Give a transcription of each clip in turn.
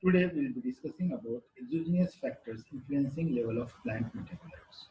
Today we will be discussing about exogenous factors influencing level of plant metabolites.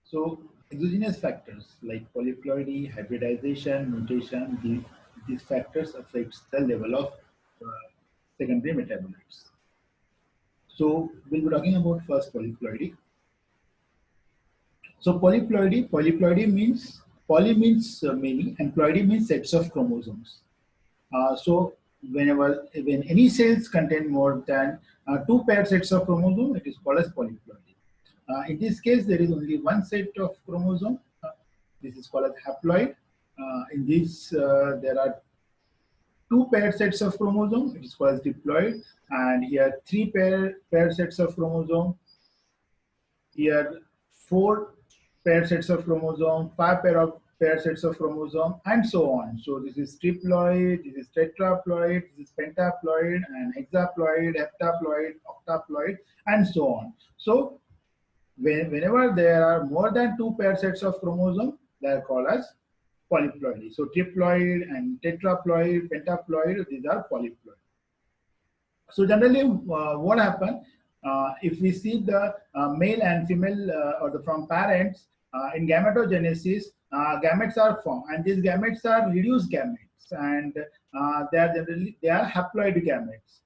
So exogenous factors like polyploidy, hybridization, mutation, these factors affects the level of secondary metabolites. So we'll be talking about first polyploidy. So polyploidy means poly means many and ploidy means sets of chromosomes. So when any cells contain more than two paired sets of chromosome, it is called as polyploidy. In this case, there is only one set of chromosome. This is called as haploid. In this, there are two paired sets of chromosome. It is called as diploid. And here three paired sets of chromosome. Here four paired sets of chromosome, five paired sets of chromosome, and so on. So this is triploid, this is tetraploid, this is pentaploid, and hexaploid, heptaploid, octaploid, and so on. So whenever there are more than two paired sets of chromosome, they are called as polyploidy. So triploid and tetraploid, pentaploid, these are polyploid. So generally, what happens if we see the male and female from parents in gametogenesis, gametes are formed, and these gametes are reduced gametes, and they are haploid gametes.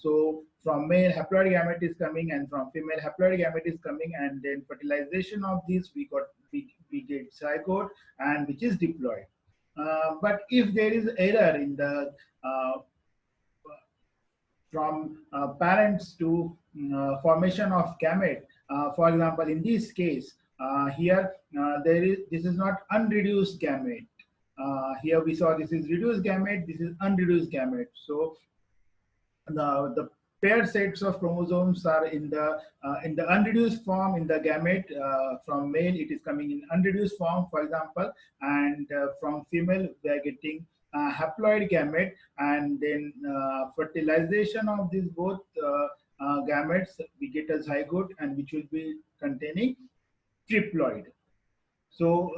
So from male haploid gamete is coming, and from female haploid gamete is coming, and then fertilization of these we get zygote, and which is diploid. But if there is error in the from parents to formation of gamete. For example, in this case, here this is not unreduced gamete. Here we saw this is reduced gamete, this is unreduced gamete. So the paired sets of chromosomes are in the unreduced form in the gamete. From male, it is coming in unreduced form, for example, and from female, they are getting haploid gamete, and then fertilization of these both gametes, we get a zygote, and which will be containing triploid. So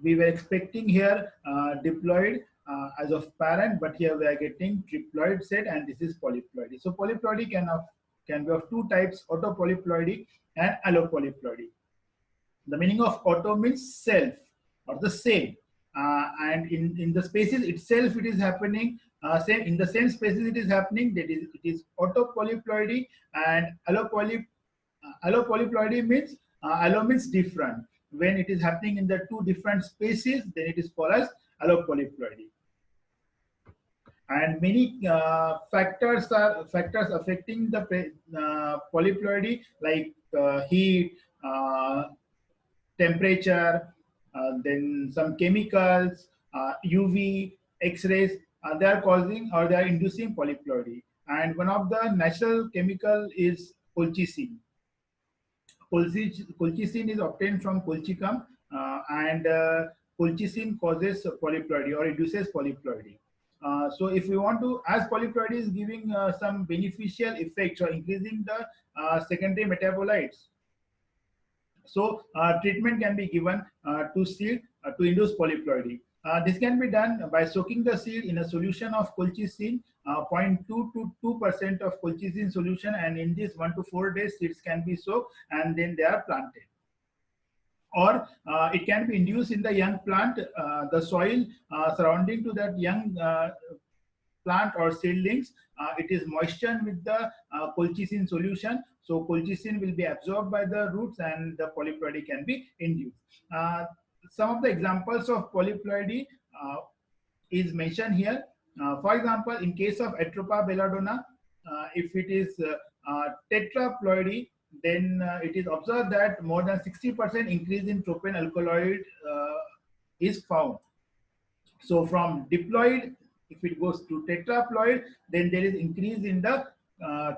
we were expecting here diploid as of parent, but here we are getting triploid set, and this is polyploidy. So polyploidy can be of two types: autopolyploidy and allopolyploidy. The meaning of auto means self or the same, and in the species itself it is happening. Same in the same species it is happening. That is, it is autopolyploidy, and allopolyploidy means allo means different. When it is happening in the two different species, then it is called as allopolyploidy. And many factors affecting the polyploidy, like heat, temperature, then some chemicals, UV, X-rays, they are causing or they are inducing polyploidy. And one of the natural chemical is colchicine. Colchicine is obtained from colchicum, and colchicine causes polyploidy or induces polyploidy. So if we want to, as polyploidy is giving some beneficial effects or increasing the secondary metabolites, so treatment can be given to seed to induce polyploidy. This can be done by soaking the seed in a solution of colchicine, 0.2 to 2% of colchicine solution, and in this 1 to 4 days seeds can be soaked and then they are planted. Or it can be induced in the young plant, the soil surrounding to that young plant or seedlings, it is moistened with the colchicine solution. So colchicine will be absorbed by the roots and the polyploidy can be induced. Some of the examples of polyploidy is mentioned here. For example, in case of Atropa belladonna, if it is tetraploidy, then it is observed that more than 60% increase in tropane alkaloid is found. So from diploid, if it goes to tetraploid, then there is increase in the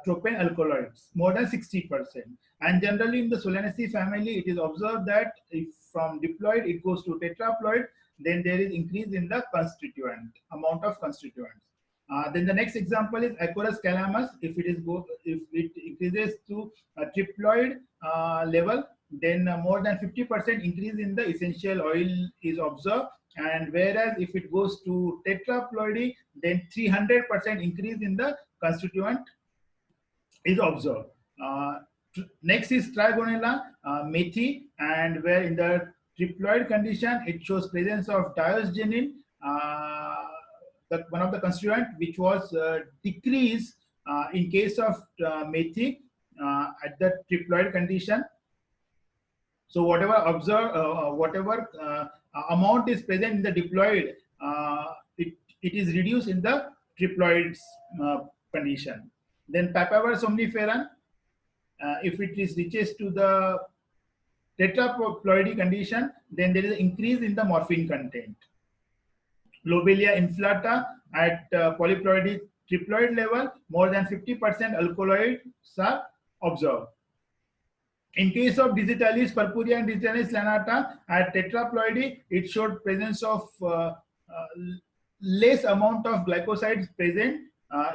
tropane alkaloids, more than 60%. And generally in the Solanaceae family, it is observed that if from diploid it goes to tetraploid, then there is increase in the constituent, amount of constituents. Then the next example is Acorus calamus. If it increases to a triploid level, then more than 50% increase in the essential oil is observed. and whereas if it goes to tetraploidy, then 300% increase in the constituent is observed. Uh, Next is Trigonella, methi, and where in the triploid condition it shows presence of diosgenin, one of the constituent which was decreased in case of methi at the triploid condition. So whatever whatever amount is present in the diploid, it is reduced in the triploids condition. Then Papaver somniferum, if it is reaches to the tetraploidy condition, then there is an increase in the morphine content. Lobelia inflata at polyploidy triploid level, more than 50% alkaloids are observed. In case of digitalis purpurea and digitalis lanata at tetraploidy, it showed presence of less amount of glycosides present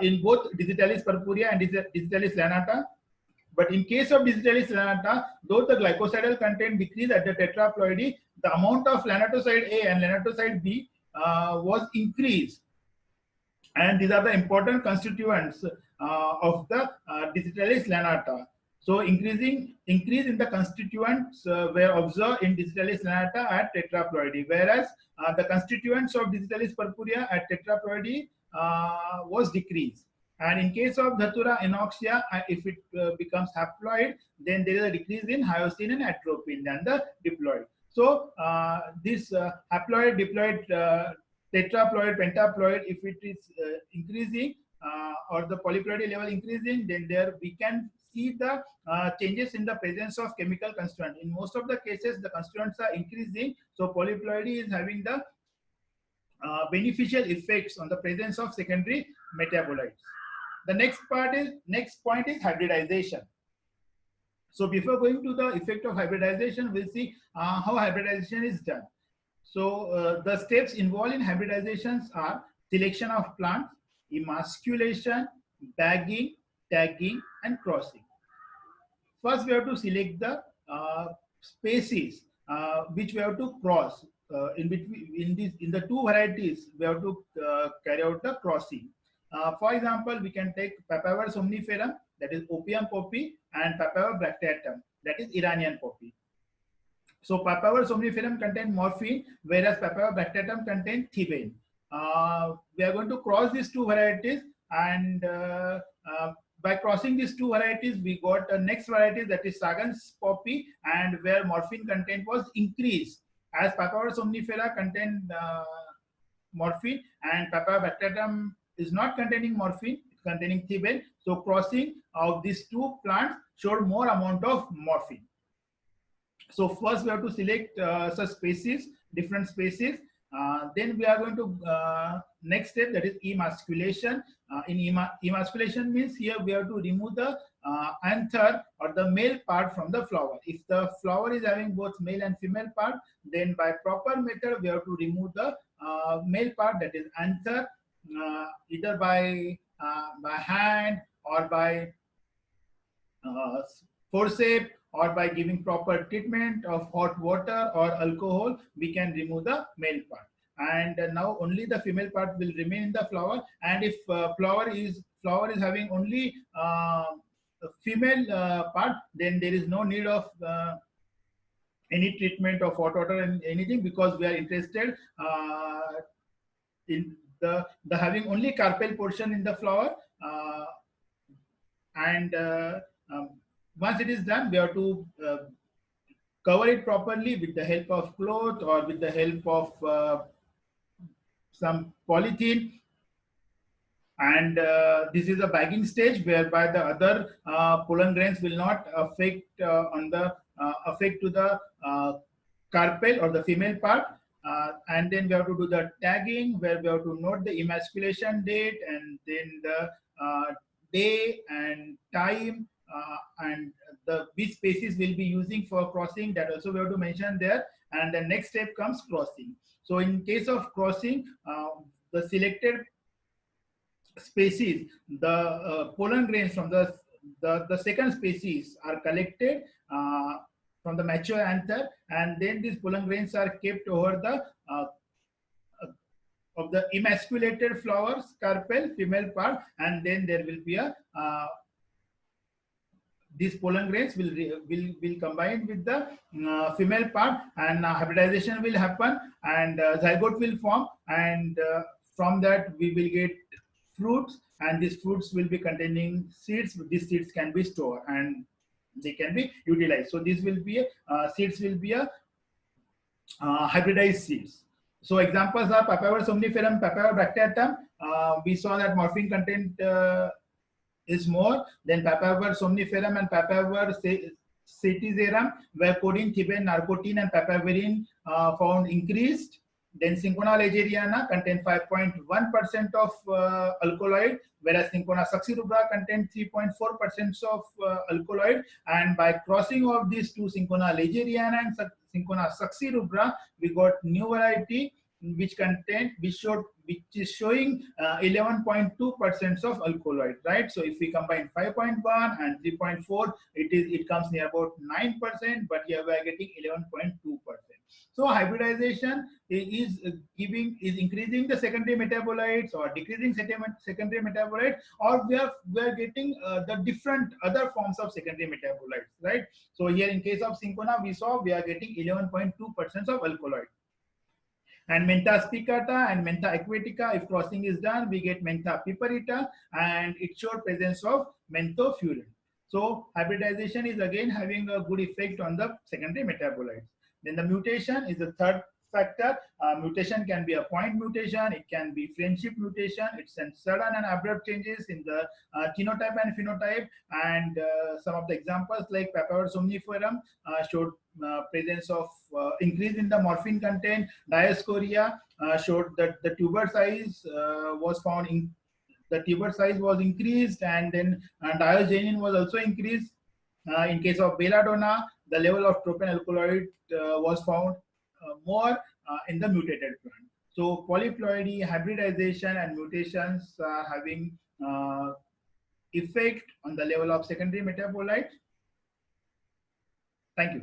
in both digitalis purpurea and digitalis lanata. But in case of digitalis lanata, though the glycosidal content decreased at the tetraploidy, the amount of lanatoside A and lanatoside B was increased. And these are the important constituents of the digitalis lanata. So increase in the constituents were observed in digitalis lanata at tetraploidy, whereas the constituents of digitalis purpurea at tetraploidy was decreased. And in case of Dhatura anoxia, if it becomes haploid, then there is a decrease in hyoscine and atropine than the diploid. So this haploid, diploid, tetraploid, pentaploid, if it is increasing or the polyploidy level increasing, then there we can see the changes in the presence of chemical constituent. In most of the cases, the constituents are increasing, so polyploidy is having the beneficial effects on the presence of secondary metabolites. The next point is hybridization. So before going to the effect of hybridization, we'll see how hybridization is done. So the steps involved in hybridizations are selection of plants, emasculation, bagging, tagging, and crossing. First, we have to select the species which we have to cross. In the two varieties, we have to carry out the crossing. For example, we can take Papaver somniferum, that is opium poppy, and Papaver bracteatum, that is Iranian poppy. So Papaver somniferum contains morphine, whereas Papaver bracteatum contains thebaine. We are going to cross these two varieties, and by crossing these two varieties, we got a next variety, that is Sagan's poppy, and where morphine content was increased, as Papaver somnifera contained morphine, and Papaver bracteatum is not containing morphine, it's containing thebaine. So crossing of these two plants showed more amount of morphine. So first we have to select such species, different species. Then we are going to next step, that is emasculation. Emasculation means here we have to remove the anther or the male part from the flower. If the flower is having both male and female part, then by proper method we have to remove the male part, that is anther, either by hand or by forceps, or by giving proper treatment of hot water or alcohol, we can remove the male part. And now only the female part will remain in the flower. And if flower is having only female part, then there is no need of any treatment of hot water and anything, because we are interested in the having only carpel portion in the flower. Once it is done, we have to cover it properly with the help of cloth or with the help of some polythene. And this is a bagging stage, whereby the other pollen grains will not affect affect to the carpel or the female part. And then we have to do the tagging, where we have to note the emasculation date, and then the day and time, and which species will be using for crossing, that also we have to mention there. And the next step comes crossing. So in case of crossing, the selected species, the pollen grains from the second species are collected from the mature anther, and then these pollen grains are kept over the of the emasculated flowers, carpel, female part, and then there will be a these pollen grains will combine with the female part, and hybridization will happen, and zygote will form, and from that we will get fruits, and these fruits will be containing seeds. These seeds can be stored and they can be utilized. So this will be seeds will be a hybridized seeds. So examples are Papaver somniferum, Papaver bracteatum. We saw that morphine content is more than Papaver somniferum and Papaver cetizerum, where codeine, thibane, narcotine, and papaverine found increased. Then Cinchona legeriana contain 5.1% of alkaloid, whereas Cinchona succirubra contain 3.4% of alkaloid. And by crossing of these two, Cinchona legeriana and Cinchona succirubra, we got new variety which is showing 11.2% of alkaloid, right? So if we combine 5.1 and 3.4, it comes near about 9%, but here we are getting 11.2%. So hybridization is increasing the secondary metabolites or decreasing secondary metabolites, or we are getting the different other forms of secondary metabolites, right? So here in case of Cinchona, we saw we are getting 11.2% of alkaloid. And Mentha spicata and Mentha aquatica, if crossing is done, we get Mentha piperita, and it showed presence of menthofurin. So hybridization is again having a good effect on the secondary metabolites. Then the mutation is the third factor. Mutation can be a point mutation, it can be friendship mutation, it's sudden and abrupt changes in the genotype and phenotype. And some of the examples like Papaver somniferum showed presence of increase in the morphine content. Diascorea showed that the tuber size was found in the tuber size was increased, and then diogenin was also increased. In case of belladonna, the level of tropane alkaloid was found more in the mutated plant. So polyploidy, hybridization, and mutations are having effect on the level of secondary metabolites. Thank you.